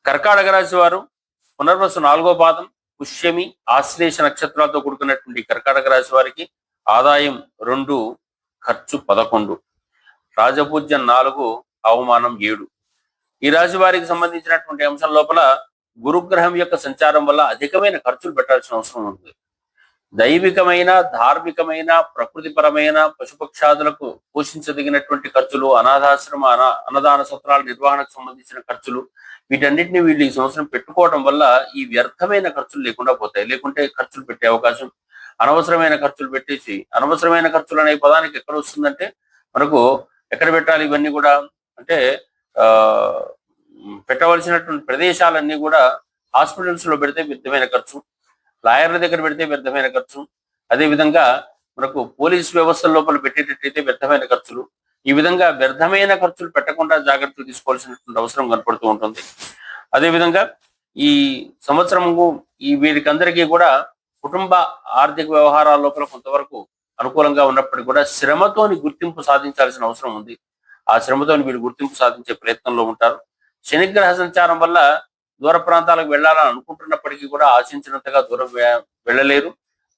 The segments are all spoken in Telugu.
కర్కాటక రాశి వారు పునర్వసు 4వ పాదం, పుష్యమి, ఆశ్లేష నక్షత్రాలతో కూడుకున్నటువంటి కర్కాటక రాశి వారికి ఆదాయం 2, ఖర్చు 11, రాజపూజ్యం 4, అవమానం 7. ఈ రాశి వారికి సంబంధించినటువంటి అంశం లోపల గురుగ్రహం యొక్క సంచారం వల్ల అధికమైన ఖర్చులు పెట్టాల్సిన అవసరం ఉంది. దైవికమైన, ధార్మికమైన, ప్రకృతిపరమైన, పశుపక్షాదులకు పోషించదగినటువంటి ఖర్చులు, అనాథాశ్రమ అన్నదాన సత్రాల నిర్వహణకు సంబంధించిన ఖర్చులు, వీటన్నిటిని వీళ్ళు ఈ సంవత్సరం పెట్టుకోవడం వల్ల ఈ వ్యర్థమైన ఖర్చులు లేకుండా పోతాయి. లేకుంటే ఖర్చులు పెట్టే అవకాశం, అనవసరమైన ఖర్చులు పెట్టేసి, అనవసరమైన ఖర్చులు అనే పదానికి ఎక్కడ వస్తుందంటే మనకు ఎక్కడ పెట్టాలి ఇవన్నీ కూడా అంటే ఆ పెట్టవలసినటువంటి ప్రదేశాలన్నీ కూడా హాస్పిటల్స్ లో పెడితే వ్యర్థమైన ఖర్చు, లాయర్ల దగ్గర పెడితే వ్యర్థమైన ఖర్చు, అదేవిధంగా మనకు పోలీస్ వ్యవస్థ లోపల పెట్టేటట్టయితే వ్యర్థమైన ఖర్చులు, ఈ విధంగా వ్యర్థమైన ఖర్చులు పెట్టకుండా జాగ్రత్తలు తీసుకోవాల్సినటువంటి అవసరం కనపడుతూ ఉంటుంది. అదేవిధంగా ఈ సంవత్సరము వీరికందరికీ కూడా కుటుంబ ఆర్థిక వ్యవహారాల లోపల కొంతవరకు అనుకూలంగా ఉన్నప్పటికీ కూడా శ్రమతోని గుర్తింపు సాధించాల్సిన అవసరం ఉంది. ఆ శ్రమతోని వీరు గుర్తింపు సాధించే ప్రయత్నంలో ఉంటారు. శనిగ్రహ సంచారం వల్ల దూర ప్రాంతాలకు వెళ్ళాలని అనుకుంటున్నప్పటికీ కూడా ఆశించినంతగా దూరం వెళ్ళలేరు.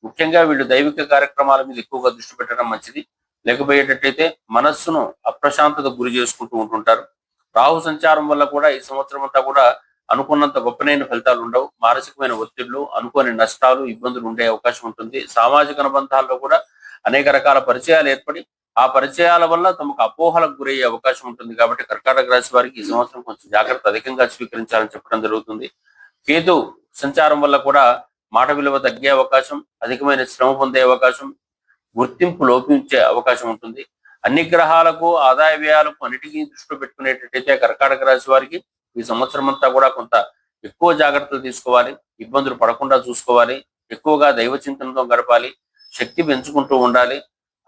ముఖ్యంగా వీళ్ళు దైవిక కార్యక్రమాల మీద ఎక్కువగా దృష్టి పెట్టడం మంచిది. లేకపోయేటట్టయితే మనస్సును అప్రశాంతత గురి చేసుకుంటూ ఉంటుంటారు. రాహు సంచారం వల్ల కూడా ఈ సంవత్సరం అంతా కూడా అనుకున్నంత గొప్పనైన ఫలితాలు ఉండవు. మానసికమైన ఒత్తిళ్లు, అనుకోని నష్టాలు, ఇబ్బందులు ఉండే అవకాశం ఉంటుంది. సామాజిక అనుబంధాల్లో కూడా అనేక రకాల పరిచయాలు ఏర్పడి ఆ పరిచయాల వల్ల తమకు అపోహలకు గురయ్యే అవకాశం ఉంటుంది. కాబట్టి కర్కాటక రాశి వారికి ఈ సంవత్సరం కొంచెం జాగ్రత్త అధికంగా స్వీకరించాలని చెప్పడం జరుగుతుంది. కేతు సంచారం వల్ల కూడా మాట విలువ తగ్గే అవకాశం, అధికమైన శ్రమ పొందే అవకాశం, గుర్తింపు లోపించే అవకాశం ఉంటుంది. అన్ని గ్రహాలకు, ఆదాయ వ్యయాలకు అన్నిటికీ దృష్టిలో పెట్టుకునేటట్టయితే కర్కాటక రాశి వారికి ఈ సంవత్సరం అంతా కూడా కొంత ఎక్కువ జాగ్రత్తలు తీసుకోవాలి, ఇబ్బందులు పడకుండా చూసుకోవాలి, ఎక్కువగా దైవ చింతనతో గడపాలి, శక్తి పెంచుకుంటూ ఉండాలి,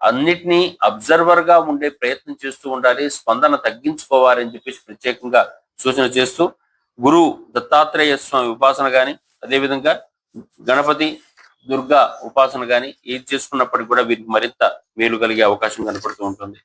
అన్నిటినీ అబ్జర్వర్ గా ఉండే ప్రయత్నం చేస్తూ ఉండాలి, స్పందన తగ్గించుకోవాలి అని చెప్పేసి ప్రత్యేకంగా సూచన చేస్తూ గురువు దత్తాత్రేయ స్వామి ఉపాసన గాని, అదేవిధంగా గణపతి, దుర్గా ఉపాసన గాని ఏది చేసుకున్నప్పటికీ కూడా వీరికి మరింత మేలు కలిగే అవకాశం కనపడుతూ ఉంటుంది.